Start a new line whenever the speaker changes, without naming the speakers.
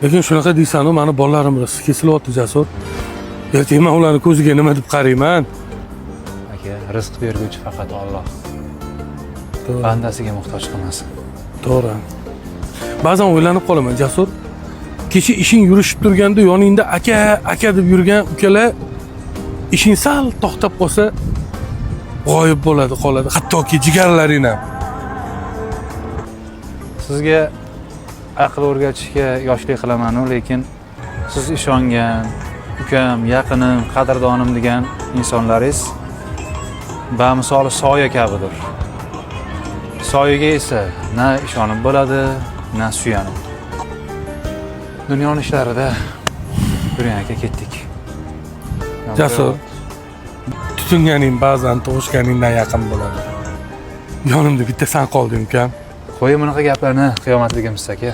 Lekin shunaqa deysan-ku, meni bolalarim biroz kesilyapti Jasur. Ertaga men ularning ko'ziga nima deb qarayman?
Aka, rizq berguvchi faqat Alloh.
To'g'ri.
Bandasiga muhtoj qilmasin.
To'g'ri. Ba'zan o'ylanib qolaman, Jasur. Kecha ishing yurishib turganda yoningda aka deb yurgan ukalar ishing sal to'xtab qolsa g'oyib qoladi, hattoki jigarlaring ham.
Sizga aql o'rgatishga yoshlik qilaman-u, lekin siz ishongan ukam, yaqinim, qadrdonim degan insonlaringiz bamisoli soya kabidir. Soyaga esa na ishonib bo'ladi, na suyanib. Dunyoning ishlarida yuring aka, ketdik.
Jasur, tutinganing ba'zan tug'ishganingdan yaqin bo'ladi. Yonimda bitta sen qolding ukam.
Qo'ying bunaqa gaplarni qiyomatligimiz aka.